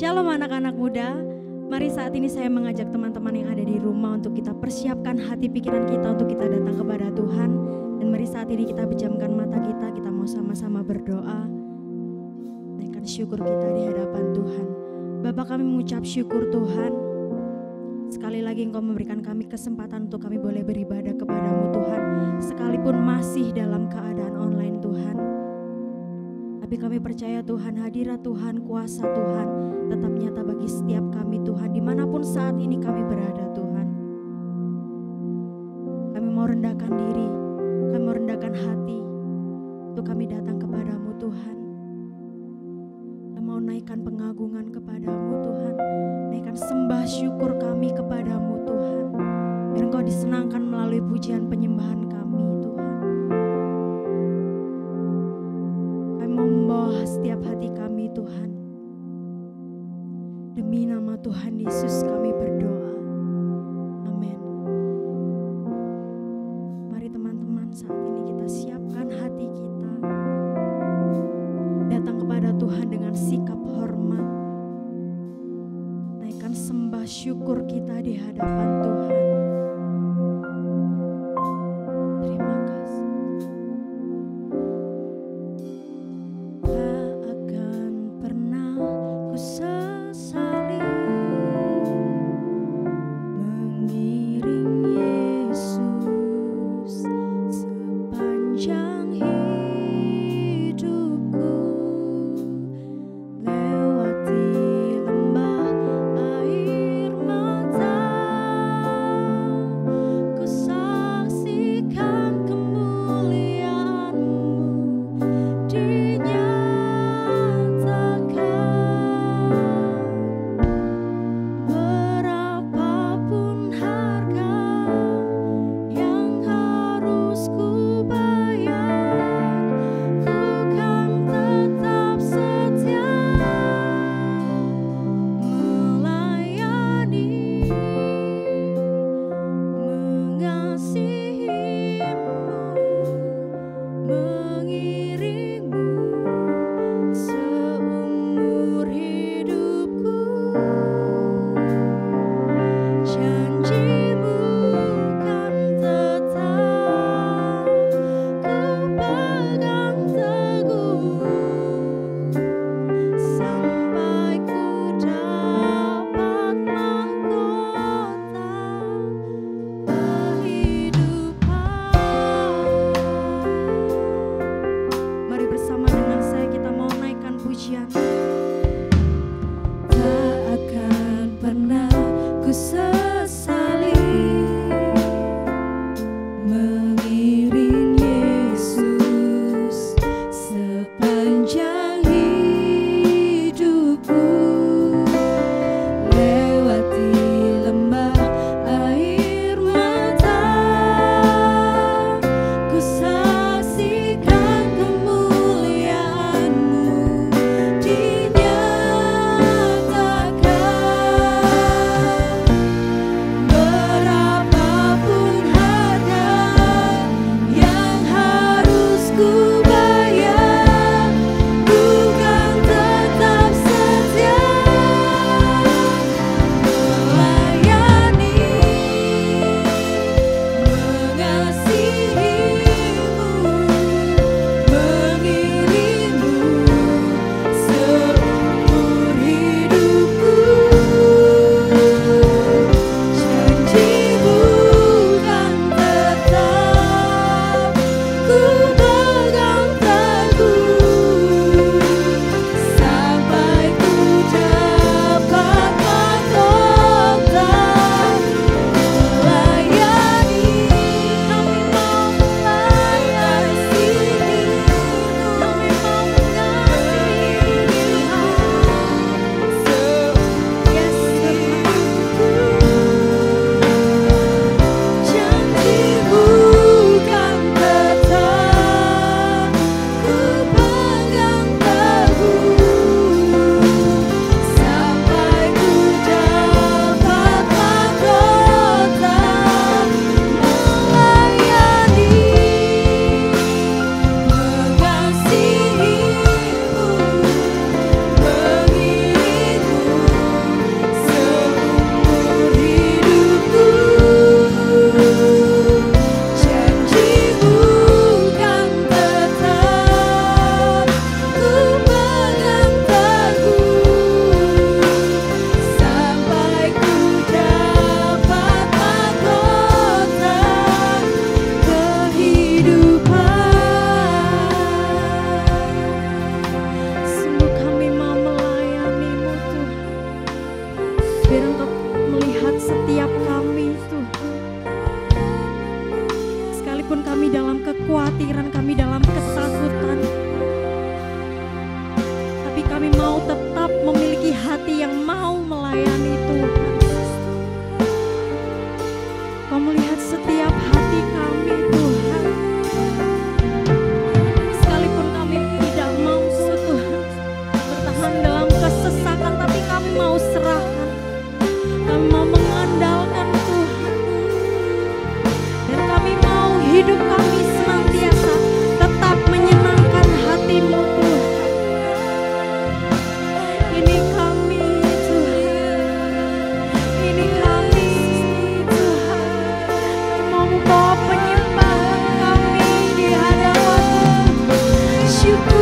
Shalom anak-anak muda, mari saat ini saya mengajak teman-teman yang ada di rumah untuk kita persiapkan hati pikiran kita untuk kita datang kepada Tuhan. Dan mari saat ini kita pejamkan mata kita mau sama-sama berdoa. Naikkan syukur kita di hadapan Tuhan. Bapa, kami mengucap syukur Tuhan. Sekali lagi Engkau memberikan kami kesempatan untuk kami boleh beribadah kepadamu Tuhan. Sekalipun masih dalam keadaan online Tuhan. Tapi kami percaya Tuhan, hadirat Tuhan, kuasa Tuhan tetap nyata bagi setiap kami Tuhan. Dimanapun saat ini kami berada Tuhan. Kami mau rendahkan diri, kami mau rendahkan hati untuk kami datang kepadamu Tuhan. Kami mau naikkan pengagungan kepadamu Tuhan. Naikkan sembah syukur kami kepadamu Tuhan. Biar Engkau disenangkan melalui pujian penyembahan kami Tuhan. Kami mau membawa setiap hati kami Tuhan. Demi nama Tuhan Yesus kami berdoa. Amin. Mari teman-teman, saat ini kita siapkan hati kita. Datang kepada Tuhan dengan sikap hormat. Naikkan sembah syukur kita di hadapan Tuhan. Terima kasih. Tak akan pernah ku sesali mengiring Yesus sepanjang hidupku, lewati lembah air mata, ku saksikan kemuliaan-Mu dinyatakan. kami mau serahkan, kami mau mengandalkan Tuhan, dan kami mau hidup kami senantiasa tetap menyenangkan hati-Mu Tuhan. Ini kami Tuhan, ini kami Tuhan, kami mau membawa penyembahan kami di hadapan-Mu. Syukur.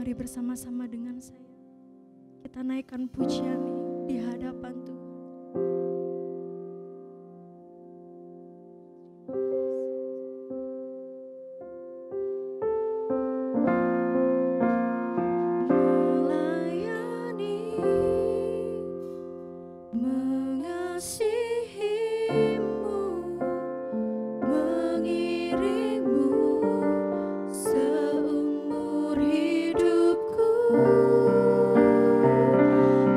Mari bersama-sama dengan saya kita naikkan pujian di hadapan Tuhan.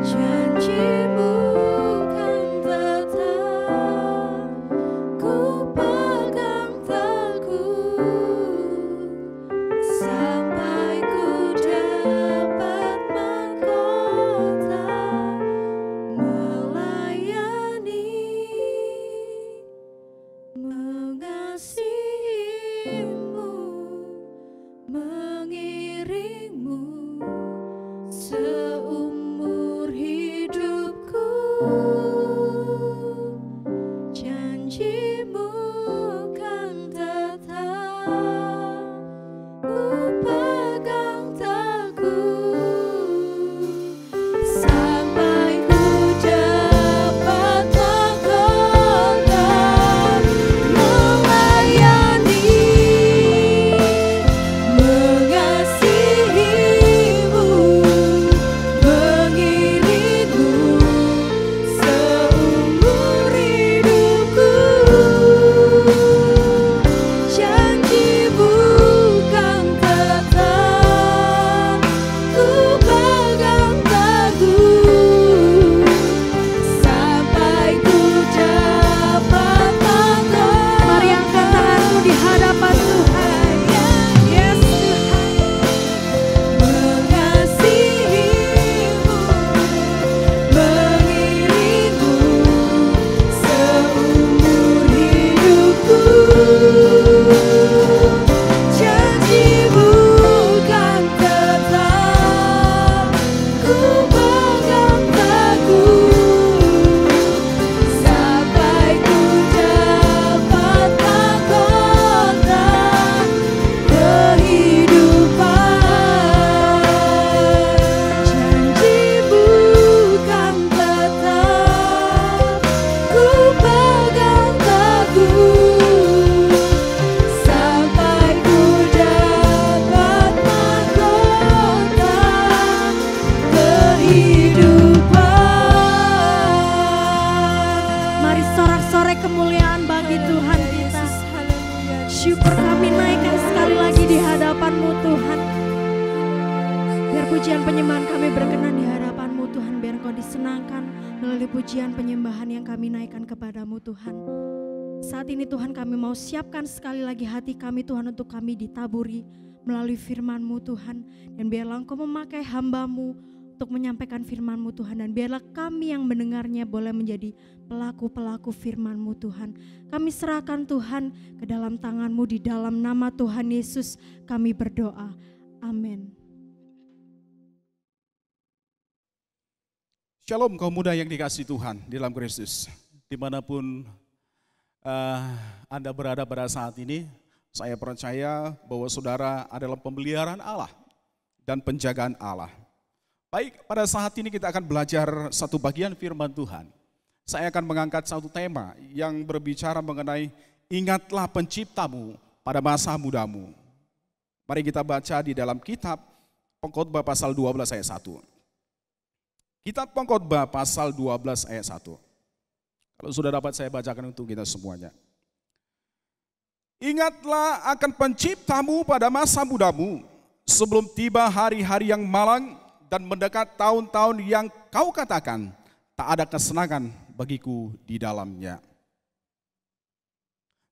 Janjimu Tuhan. Biar pujian penyembahan kami berkenan di hadapan-Mu Tuhan. Biar Engkau disenangkan melalui pujian penyembahan yang kami naikkan kepadamu Tuhan. Saat ini Tuhan kami mau siapkan sekali lagi hati kami Tuhan untuk kami ditaburi melalui firman-Mu Tuhan. Dan biarlah Engkau memakai hamba-Mu untuk menyampaikan firman-Mu Tuhan. Dan biarlah kami yang mendengarnya boleh menjadi pelaku-pelaku firman-Mu Tuhan. Kami serahkan Tuhan ke dalam tangan-Mu, di dalam nama Tuhan Yesus kami berdoa. Amin. Shalom kaum muda yang dikasihi Tuhan di dalam Kristus. Dimanapun Anda berada pada saat ini, saya percaya bahwa saudara adalah pemeliharaan Allah dan penjagaan Allah. Baik, pada saat ini kita akan belajar satu bagian firman Tuhan. Saya akan mengangkat satu tema yang berbicara mengenai ingatlah penciptamu pada masa mudamu. Mari kita baca di dalam kitab Pengkhotbah pasal 12 ayat 1. Kitab Pengkhotbah pasal 12 ayat 1. Kalau sudah dapat saya bacakan untuk kita semuanya. Ingatlah akan penciptamu pada masa mudamu, sebelum tiba hari-hari yang malang dan mendekat tahun-tahun yang kau katakan, tak ada kesenangan bagiku di dalamnya.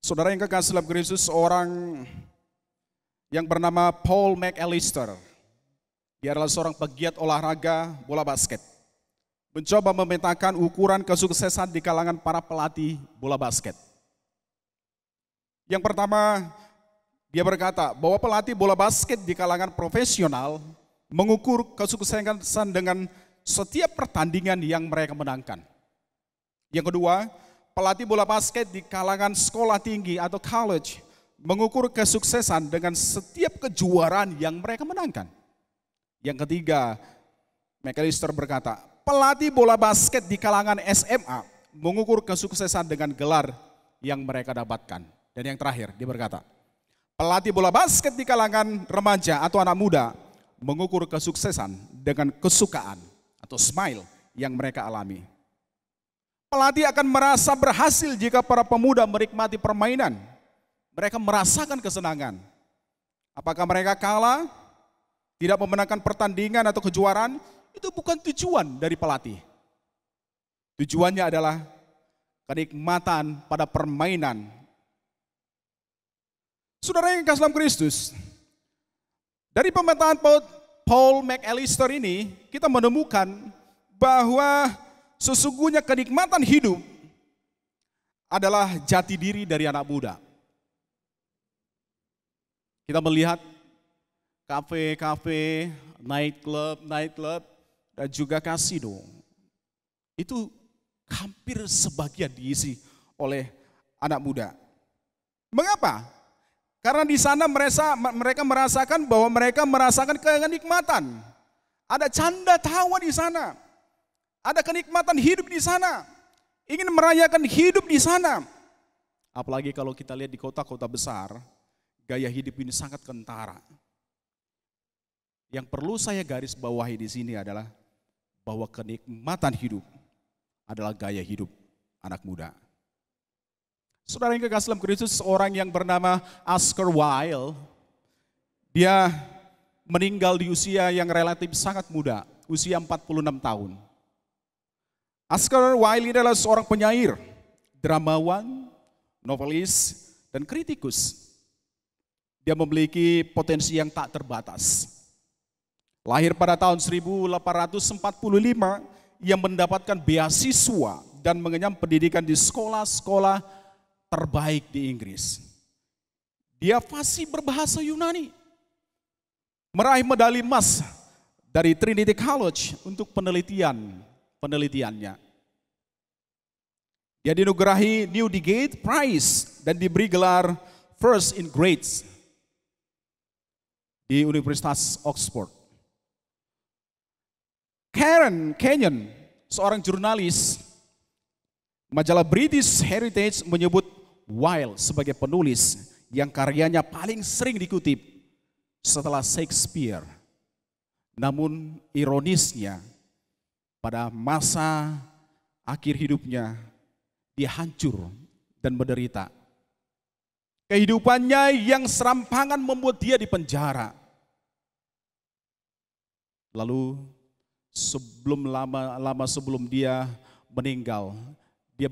Saudara yang kekasih dalam Kristus, seorang yang bernama Paul McAllister, dia adalah seorang pegiat olahraga bola basket, mencoba memetakan ukuran kesuksesan di kalangan para pelatih bola basket. Yang pertama, dia berkata bahwa pelatih bola basket di kalangan profesional mengukur kesuksesan dengan setiap pertandingan yang mereka menangkan. Yang kedua, pelatih bola basket di kalangan sekolah tinggi atau college mengukur kesuksesan dengan setiap kejuaraan yang mereka menangkan. Yang ketiga, McAllister berkata, pelatih bola basket di kalangan SMA mengukur kesuksesan dengan gelar yang mereka dapatkan. Dan yang terakhir, dia berkata, pelatih bola basket di kalangan remaja atau anak muda mengukur kesuksesan dengan kesukaan atau smile yang mereka alami. Pelatih akan merasa berhasil jika para pemuda menikmati permainan. Mereka merasakan kesenangan. Apakah mereka kalah, tidak memenangkan pertandingan atau kejuaraan, itu bukan tujuan dari pelatih. Tujuannya adalah kenikmatan pada permainan. Saudara yang kasih dalam Kristus, dari pemetaan Paul McAllister ini, kita menemukan bahwa sesungguhnya kenikmatan hidup adalah jati diri dari anak muda. Kita melihat kafe-kafe, nightclub, dan juga kasino. Itu hampir sebagian diisi oleh anak muda. Mengapa? Karena di sana mereka merasakan bahwa mereka merasakan kenikmatan. Ada canda tawa di sana. Ada kenikmatan hidup di sana. Ingin merayakan hidup di sana. Apalagi kalau kita lihat di kota-kota besar, gaya hidup ini sangat kentara. Yang perlu saya garis bawahi di sini adalah bahwa kenikmatan hidup adalah gaya hidup anak muda. Saudara yang kekasih dalam Kristus, seorang yang bernama Oscar Wilde, dia meninggal di usia yang relatif sangat muda, usia 46 tahun. Oscar Wilde adalah seorang penyair, dramawan, novelis, dan kritikus. Dia memiliki potensi yang tak terbatas. Lahir pada tahun 1845, ia mendapatkan beasiswa dan mengenyam pendidikan di sekolah-sekolah terbaik di Inggris. Dia fasih berbahasa Yunani. Meraih medali emas dari Trinity College untuk penelitiannya. Dia dinugerahi Newdigate Prize dan diberi gelar First in Grades di Universitas Oxford. Karen Kenyon, seorang jurnalis, majalah British Heritage menyebut Wilde sebagai penulis yang karyanya paling sering dikutip setelah Shakespeare. Namun ironisnya, pada masa akhir hidupnya, dia hancur dan menderita. Kehidupannya yang serampangan membuat dia dipenjara. Lalu lama sebelum dia meninggal, dia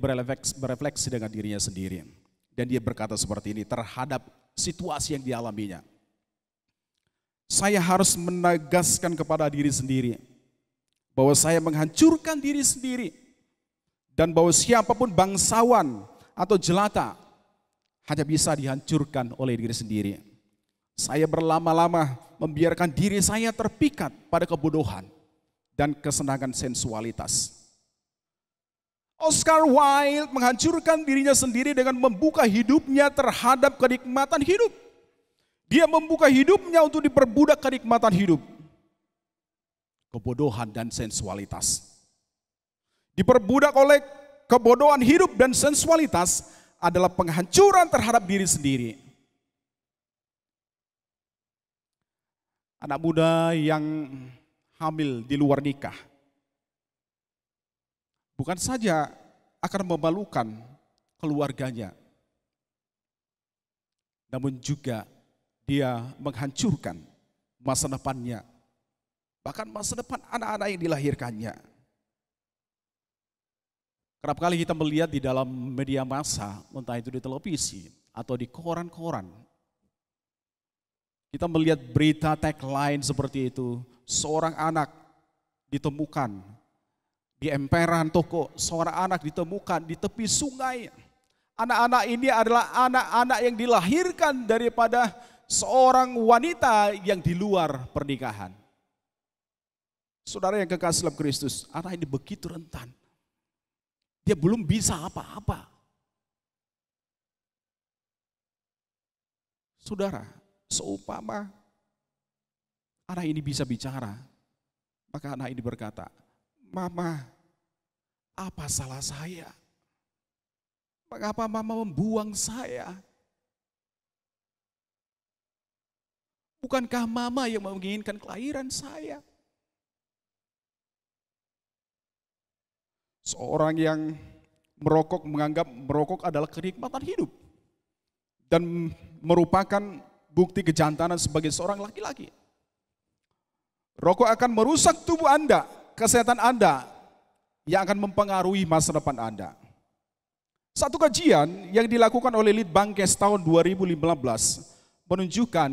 berefleksi dengan dirinya sendiri. Dan dia berkata seperti ini terhadap situasi yang dialaminya. Saya harus menegaskan kepada diri sendiri bahwa saya menghancurkan diri sendiri. Dan bahwa siapapun bangsawan atau jelata hanya bisa dihancurkan oleh diri sendiri. Saya berlama-lama membiarkan diri saya terpikat pada kebodohan dan kesenangan sensualitas. Oscar Wilde menghancurkan dirinya sendiri dengan membuka hidupnya terhadap kenikmatan hidup. Dia membuka hidupnya untuk diperbudak kenikmatan hidup. Kebodohan dan sensualitas. Diperbudak oleh kebodohan hidup dan sensualitas adalah penghancuran terhadap diri sendiri. Anak muda yang hamil di luar nikah bukan saja akan memalukan keluarganya, namun juga dia menghancurkan masa depannya, bahkan masa depan anak-anak yang dilahirkannya. Kerap kali kita melihat di dalam media massa, entah itu di televisi atau di koran-koran, kita melihat berita tagline seperti itu, seorang anak ditemukan di emperan toko, seorang anak ditemukan di tepi sungai. Anak-anak ini adalah anak-anak yang dilahirkan daripada seorang wanita yang di luar pernikahan. Saudara yang kekasih dalam Kristus, anak ini begitu rentan. Dia belum bisa apa-apa. Saudara, seumpama anak ini bisa bicara, maka anak ini berkata, "Mama, apa salah saya? Mengapa mama membuang saya? Bukankah mama yang menginginkan kelahiran saya?" Seorang yang merokok menganggap merokok adalah kenikmatan hidup dan merupakan bukti kejantanan sebagai seorang laki-laki. Rokok akan merusak tubuh Anda, kesehatan Anda, yang akan mempengaruhi masa depan Anda. Satu kajian yang dilakukan oleh Litbangkes tahun 2015 menunjukkan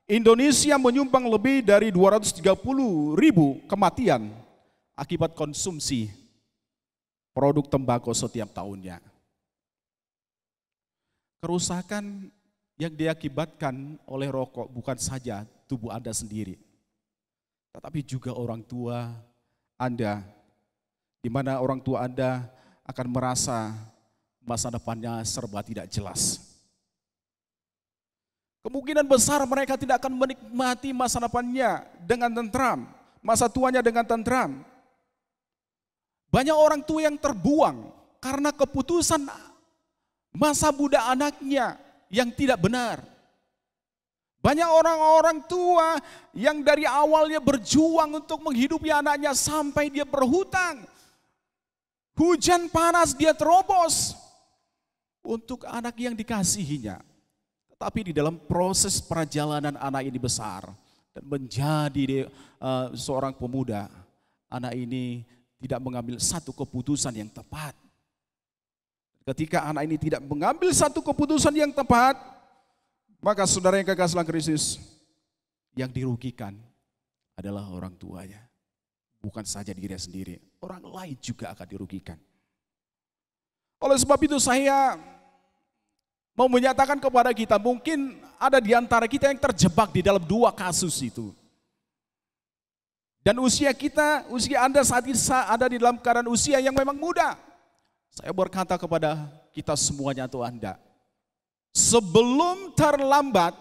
Indonesia menyumbang lebih dari 230.000 kematian akibat konsumsi produk tembakau setiap tahunnya. Kerusakan yang diakibatkan oleh rokok bukan saja tubuh Anda sendiri, tetapi juga orang tua Anda, di mana orang tua Anda akan merasa masa depannya serba tidak jelas. Kemungkinan besar mereka tidak akan menikmati masa depannya dengan tentram, masa tuanya dengan tentram. Banyak orang tua yang terbuang karena keputusan masa muda anaknya yang tidak benar. Banyak orang-orang tua yang dari awalnya berjuang untuk menghidupi anaknya sampai dia berhutang. Hujan panas dia terobos untuk anak yang dikasihinya. Tetapi di dalam proses perjalanan anak ini besar dan menjadi seorang pemuda, anak ini tidak mengambil satu keputusan yang tepat. Ketika anak ini tidak mengambil satu keputusan yang tepat, maka saudara yang kekasih dalam Kristus, yang dirugikan adalah orang tuanya. Bukan saja dirinya sendiri, orang lain juga akan dirugikan. Oleh sebab itu saya mau menyatakan kepada kita, mungkin ada di antara kita yang terjebak di dalam dua kasus itu. Dan usia Anda saat ini ada di dalam keadaan usia yang memang muda. Saya berkata kepada kita semuanya atau Anda, sebelum terlambat,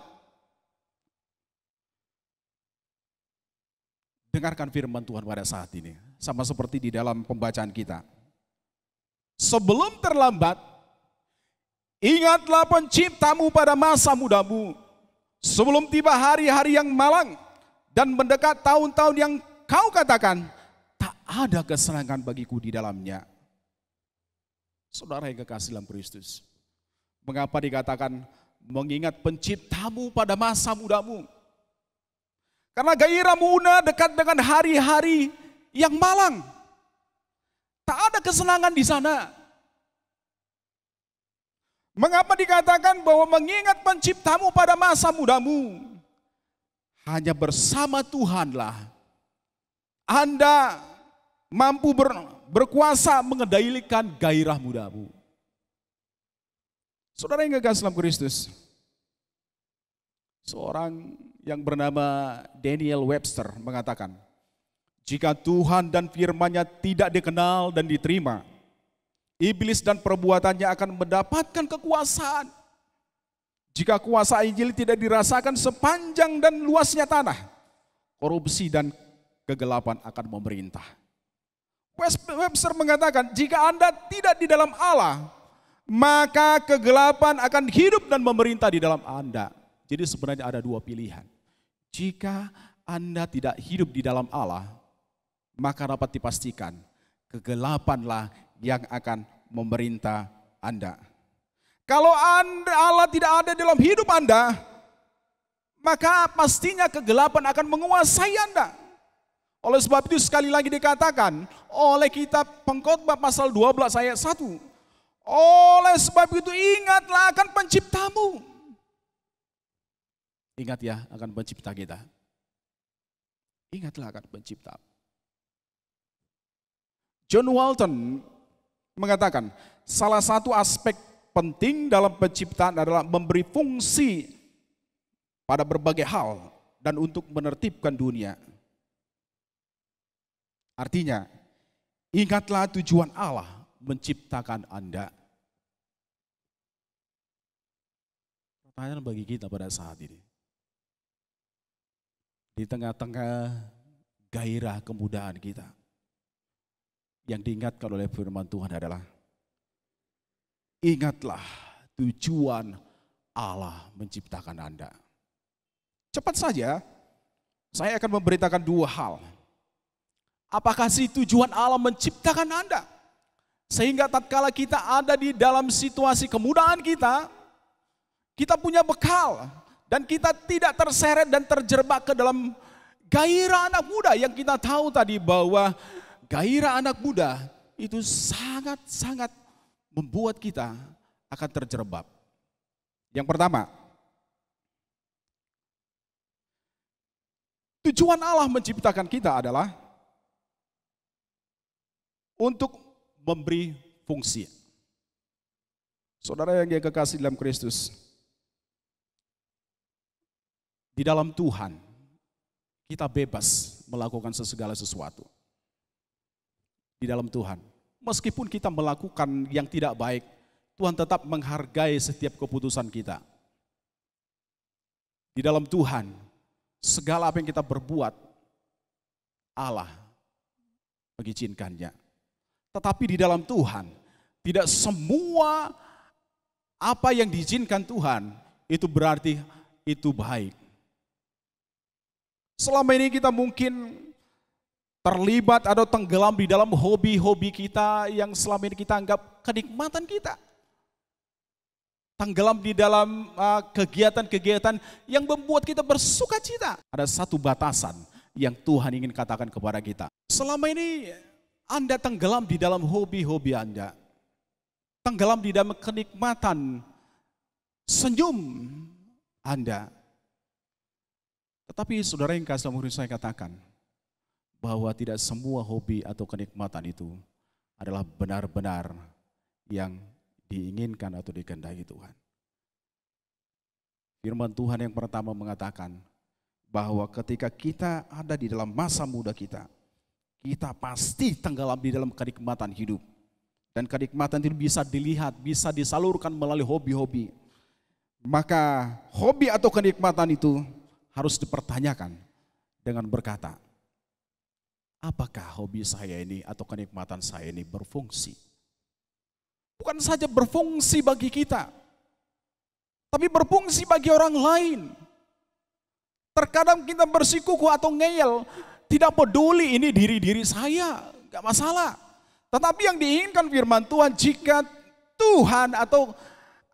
dengarkan firman Tuhan pada saat ini. Sama seperti di dalam pembacaan kita. Sebelum terlambat, ingatlah penciptamu pada masa mudamu. Sebelum tiba hari-hari yang malang dan mendekat tahun-tahun yang kau katakan, tak ada kesenangan bagiku di dalamnya. Saudara yang kekasih dalam Kristus, mengapa dikatakan mengingat penciptamu pada masa mudamu? Karena gairah muda dekat dengan hari-hari yang malang. Tak ada kesenangan di sana. Mengapa dikatakan bahwa mengingat penciptamu pada masa mudamu? Hanya bersama Tuhanlah Anda mampu berkuasa mengendalikan gairah mudamu. Saudara yang kekasih dalam Kristus, seorang yang bernama Daniel Webster mengatakan, jika Tuhan dan firman-Nya tidak dikenal dan diterima, iblis dan perbuatannya akan mendapatkan kekuasaan. Jika kuasa Injil tidak dirasakan sepanjang dan luasnya tanah, korupsi dan kegelapan akan memerintah. Webster mengatakan, jika Anda tidak di dalam Allah, maka kegelapan akan hidup dan memerintah di dalam Anda. Jadi sebenarnya ada dua pilihan. Jika Anda tidak hidup di dalam Allah, maka dapat dipastikan kegelapanlah yang akan memerintah Anda. Kalau Allah tidak ada dalam hidup Anda, maka pastinya kegelapan akan menguasai Anda. Oleh sebab itu sekali lagi dikatakan oleh kitab Pengkhotbah pasal 12 ayat 1. Oleh sebab itu ingatlah akan penciptamu. Ingat ya akan pencipta kita. Ingatlah akan pencipta. John Walton mengatakan, salah satu aspek penting dalam penciptaan adalah memberi fungsi pada berbagai hal dan untuk menertibkan dunia. Artinya, ingatlah tujuan Allah menciptakan Anda. Pertanyaan bagi kita pada saat ini. Di tengah-tengah gairah kemudahan kita, yang diingatkan oleh firman Tuhan adalah, ingatlah tujuan Allah menciptakan Anda. Cepat saja, saya akan memberitakan dua hal. Apakah sih tujuan Allah menciptakan Anda? Sehingga tatkala kita ada di dalam situasi kemudahan kita punya bekal dan kita tidak terseret dan terjebak ke dalam gairah anak muda yang kita tahu tadi bahwa gairah anak muda itu sangat-sangat membuat kita akan terjerembab. Yang pertama, tujuan Allah menciptakan kita adalah untuk memberi fungsi. Saudara yang kekasih dalam Kristus, di dalam Tuhan kita bebas melakukan segala sesuatu. Di dalam Tuhan, meskipun kita melakukan yang tidak baik, Tuhan tetap menghargai setiap keputusan kita. Di dalam Tuhan, segala apa yang kita berbuat, Allah mengizinkannya. Tetapi di dalam Tuhan, tidak semua apa yang diizinkan Tuhan itu berarti itu baik. Selama ini kita mungkin terlibat atau tenggelam di dalam hobi-hobi kita yang selama ini kita anggap kenikmatan kita. Tenggelam di dalam kegiatan-kegiatan yang membuat kita bersuka cita. Ada satu batasan yang Tuhan ingin katakan kepada kita. Selama ini Anda tenggelam di dalam hobi-hobi Anda. Tenggelam di dalam kenikmatan senyum Anda. Tetapi saudara yang kasih dalam saya katakan bahwa tidak semua hobi atau kenikmatan itu adalah benar-benar yang diinginkan atau dikehendaki Tuhan. Firman Tuhan yang pertama mengatakan bahwa ketika kita ada di dalam masa muda kita pasti tenggelam di dalam kenikmatan hidup. Dan kenikmatan itu bisa dilihat, bisa disalurkan melalui hobi-hobi. Maka hobi atau kenikmatan itu harus dipertanyakan dengan berkata, apakah hobi saya ini atau kenikmatan saya ini berfungsi? Bukan saja berfungsi bagi kita, tapi berfungsi bagi orang lain. Terkadang kita bersikukuh atau ngeyel, tidak peduli ini diri saya, gak masalah. Tetapi yang diinginkan firman Tuhan, jika Tuhan atau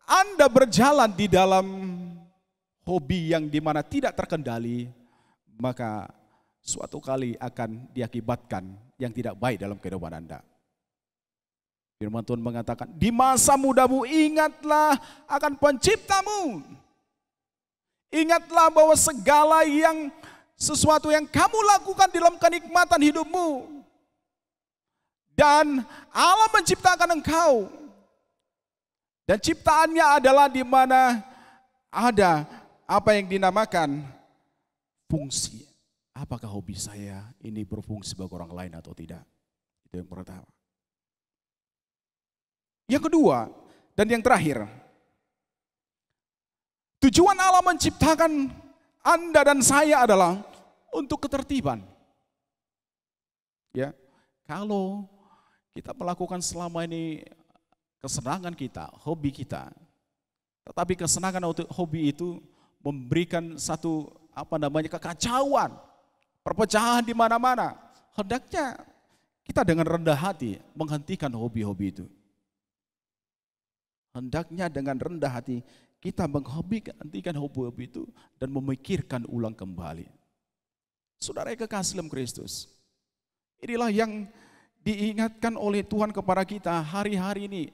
Anda berjalan di dalam hobi yang dimana tidak terkendali, maka suatu kali akan diakibatkan yang tidak baik dalam kehidupan Anda. Firman Tuhan mengatakan, di masa mudamu ingatlah akan penciptamu. Ingatlah bahwa segala sesuatu yang kamu lakukan dalam kenikmatan hidupmu. Dan Allah menciptakan engkau. Dan ciptaannya adalah di mana ada apa yang dinamakan fungsi. Apakah hobi saya ini berfungsi bagi orang lain atau tidak? Itu yang pertama. Yang kedua dan yang terakhir, tujuan Allah menciptakan Anda dan saya adalah untuk ketertiban. Ya, kalau kita melakukan selama ini kesenangan kita, hobi kita, tetapi kesenangan atau hobi itu memberikan satu kekacauan, perpecahan di mana-mana. Hendaknya kita dengan rendah hati menghentikan hobi-hobi itu. Hendaknya dengan rendah hati kita menghentikan hobi-hobi itu dan memikirkan ulang kembali. Saudara yang kekasih dalam Kristus, inilah yang diingatkan oleh Tuhan kepada kita hari-hari ini,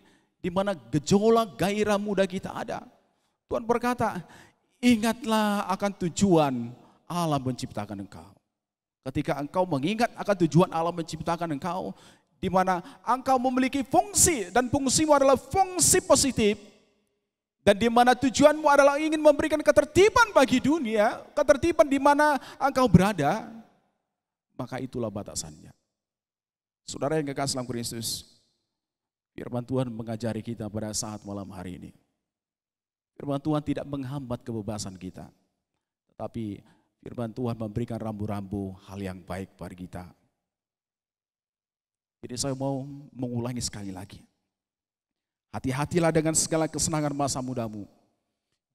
di mana gejolak gairah muda kita ada. Tuhan berkata, ingatlah akan tujuan Allah menciptakan engkau. Ketika engkau mengingat akan tujuan Allah menciptakan engkau, di mana engkau memiliki fungsi dan fungsimu adalah fungsi positif, dan di mana tujuanmu adalah ingin memberikan ketertiban bagi dunia, ketertiban di mana engkau berada, maka itulah batasannya. Saudara yang kekasih dalam Kristus, firman Tuhan mengajari kita pada saat malam hari ini. Firman Tuhan tidak menghambat kebebasan kita, tetapi firman Tuhan memberikan rambu-rambu hal yang baik bagi kita. Jadi saya mau mengulangi sekali lagi. Hati-hatilah dengan segala kesenangan masa mudamu.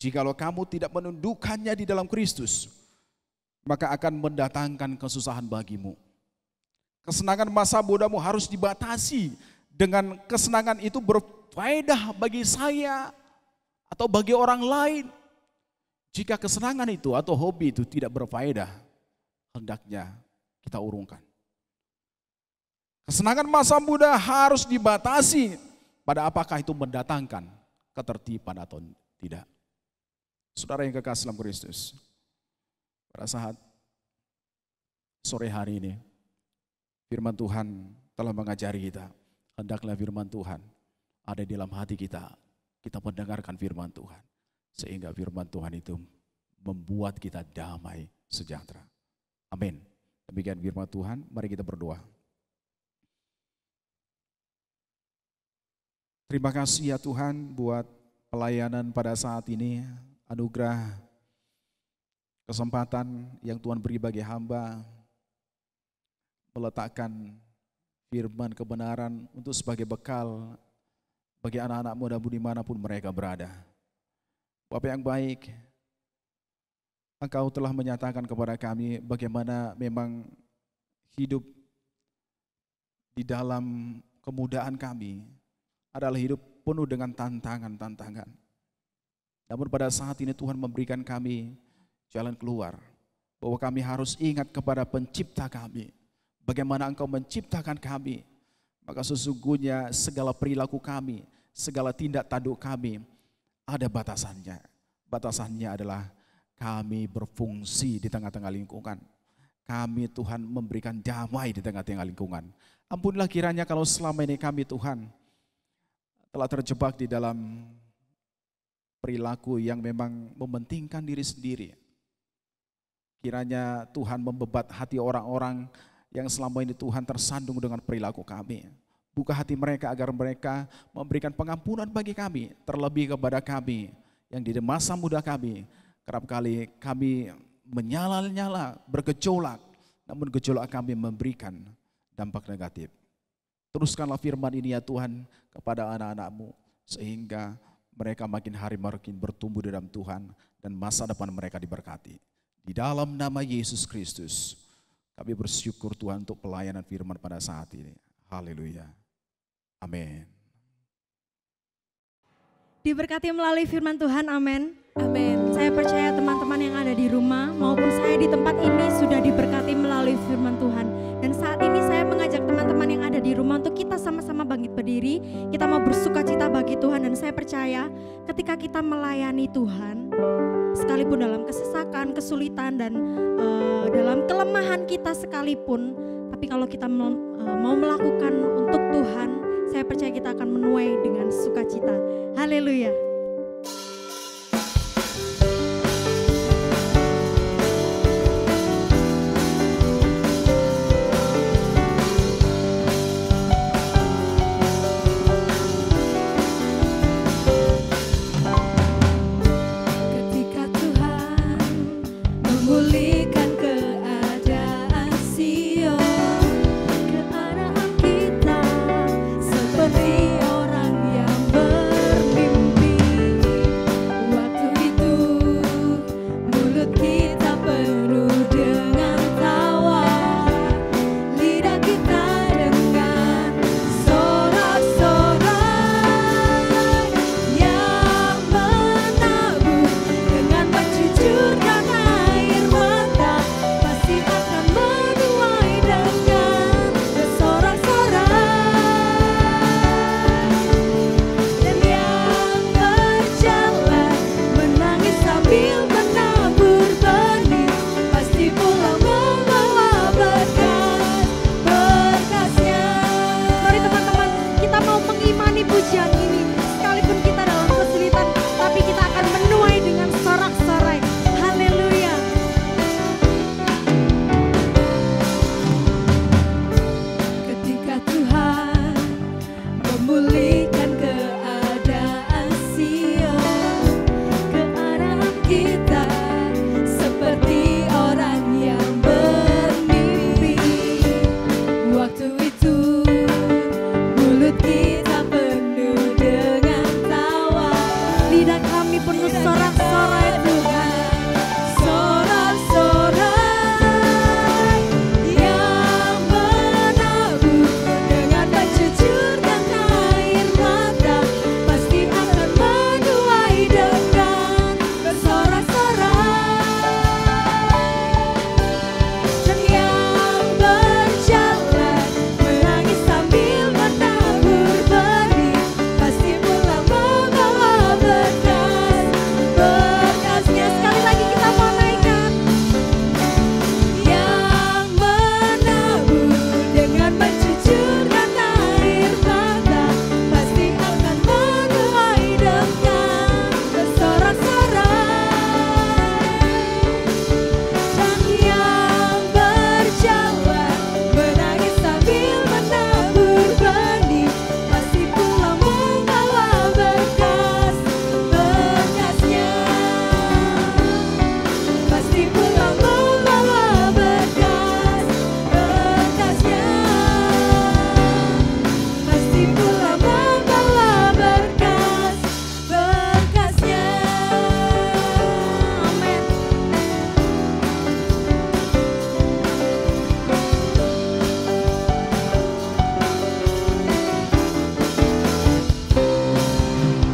Jikalau kamu tidak menundukkannya di dalam Kristus, maka akan mendatangkan kesusahan bagimu. Kesenangan masa mudamu harus dibatasi dengan kesenangan itu berfaedah bagi saya atau bagi orang lain. Jika kesenangan itu atau hobi itu tidak berfaedah, hendaknya kita urungkan. Kesenangan masa muda harus dibatasi pada apakah itu mendatangkan ketertiban atau tidak. Saudara yang kekasih dalam Kristus, pada saat sore hari ini, firman Tuhan telah mengajari kita, hendaklah firman Tuhan ada di dalam hati kita. Kita mendengarkan firman Tuhan, sehingga firman Tuhan itu membuat kita damai sejahtera. Amin. Demikian firman Tuhan, mari kita berdoa. Terima kasih ya Tuhan buat pelayanan pada saat ini, anugerah, kesempatan yang Tuhan beri bagi hamba, meletakkan firman kebenaran untuk sebagai bekal bagi anak-anak muda dimanapun mereka berada. Bapa yang baik, Engkau telah menyatakan kepada kami bagaimana memang hidup di dalam kemudaan kami adalah hidup penuh dengan tantangan-tantangan. Namun pada saat ini Tuhan memberikan kami jalan keluar, bahwa kami harus ingat kepada pencipta kami. Bagaimana Engkau menciptakan kami, maka sesungguhnya segala perilaku kami, segala tindak tanduk kami ada batasannya. Batasannya adalah kami berfungsi di tengah-tengah lingkungan. Kami Tuhan memberikan damai di tengah-tengah lingkungan. Ampunilah kiranya kalau selama ini kami Tuhan telah terjebak di dalam perilaku yang memang mementingkan diri sendiri. Kiranya Tuhan membebat hati orang-orang yang selama ini Tuhan tersandung dengan perilaku kami. Buka hati mereka agar mereka memberikan pengampunan bagi kami, terlebih kepada kami yang di masa muda kami. Kerap kali kami menyala-nyala, bergejolak, namun gejolak kami memberikan dampak negatif. Teruskanlah firman ini ya Tuhan kepada anak-anak-Mu, sehingga mereka makin hari makin bertumbuh dalam Tuhan dan masa depan mereka diberkati. Di dalam nama Yesus Kristus, kami bersyukur Tuhan untuk pelayanan firman pada saat ini. Haleluya. Amin. Diberkati melalui firman Tuhan, amin. Amin. Saya percaya teman-teman yang ada di rumah maupun saya di tempat ini sudah diberkati melalui firman Tuhan. Dan saat ini saya mengajak teman-teman yang ada di rumah untuk kita sama-sama bangkit berdiri. Kita mau bersuka cita bagi Tuhan, dan saya percaya ketika kita melayani Tuhan, sekalipun dalam kesesakan, kesulitan, dan dalam kelemahan kita sekalipun, tapi kalau kita mau melakukan untuk Tuhan, saya percaya kita akan menuai dengan sukacita. Haleluya. Ketika Tuhan memulihkan keadaan Sion, keadaan kita seperti orang yang bermimpi. Waktu itu mulut kita penuh dengan tawa, lidah kita dengan sorak-sorai yang menabur dengan mencucurkan air mata, pasti akan menuai dengan bersorak-sorai. Dan yang berjalan menangis sambil menabur benih, pasti pulang membawa berkas-berkasnya. Mari teman-teman, kita mau mengimani pujian ini. Sekalipun kita dalam kesulitan, tapi kita akan menuai dengan sorak-sorai. Haleluya. Ketika Tuhan memulihkan keadaan Sion, keadaan kita seperti orang yang bermimpi. Waktu itu mulut kita penuh dengan tawa, Lidah kami penuh sorak-sorai Tuhan. sorak-sorai yang menabur dengan mencucurkan air mata, pasti akan menuai dengan bersorak-sorai. Dan yang berjalan menangis sambil menabur benih, pasti pulang membawa berkas-berkasnya. Sekali lagi kita mau naikkan. Yang menabur dengan mencucurkan air mata, pasti akan menuai dengan bersorak-sorai. Dan yang berjalan menangis sambil menabur benih, pasti pulang membawa berkas-berkasnya. Pasti pulang membawa berkas-berkasnya. Pasti pulang membawa berkas-berkasnya. Amin.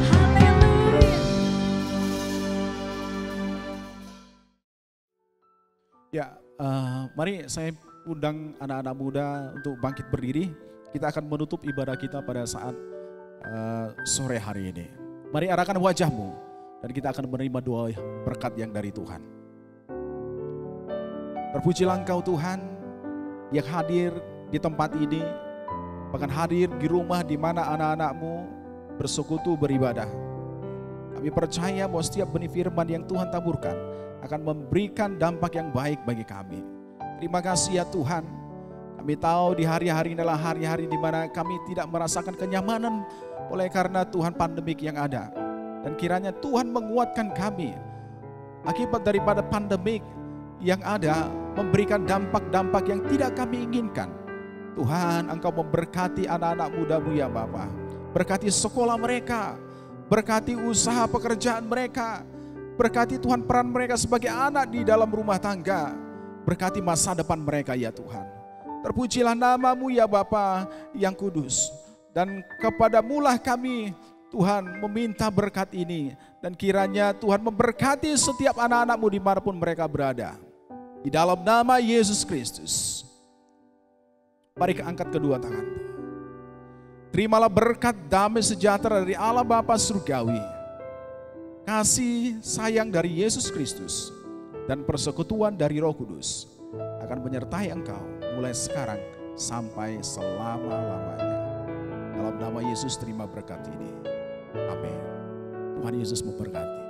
Haleluya. Ya, mari saya undang anak-anak muda untuk bangkit berdiri. Kita akan menutup ibadah kita pada saat sore hari ini. Mari arahkan wajahmu dan kita akan menerima doa berkat yang dari Tuhan. Terpujilah Engkau Tuhan yang hadir di tempat ini, bahkan hadir di rumah di mana anak-anak-Mu bersekutu beribadah. Kami percaya bahwa setiap benih firman yang Tuhan taburkan akan memberikan dampak yang baik bagi kami. Terima kasih ya Tuhan. Kami tahu di hari-hari ini adalah hari-hari di mana kami tidak merasakan kenyamanan oleh karena Tuhan pandemik yang ada. Dan kiranya Tuhan menguatkan kami akibat daripada pandemik yang ada memberikan dampak-dampak yang tidak kami inginkan. Tuhan, Engkau memberkati anak-anak muda-Mu ya Bapa. Berkati sekolah mereka, berkati usaha pekerjaan mereka, berkati Tuhan peran mereka sebagai anak di dalam rumah tangga, berkati masa depan mereka ya Tuhan. Terpujilah nama-Mu ya Bapa yang kudus. Dan kepadamu lah kami Tuhan meminta berkat ini. Dan kiranya Tuhan memberkati setiap anak-anak-Mu dimanapun mereka berada. Di dalam nama Yesus Kristus. Mari angkat kedua tangan. Terimalah berkat damai sejahtera dari Allah Bapa Surgawi. Kasih sayang dari Yesus Kristus. Dan persekutuan dari Roh Kudus akan menyertai engkau mulai sekarang sampai selama-lamanya. Dalam nama Yesus terima berkat ini. Amin. Tuhan Yesus memberkati.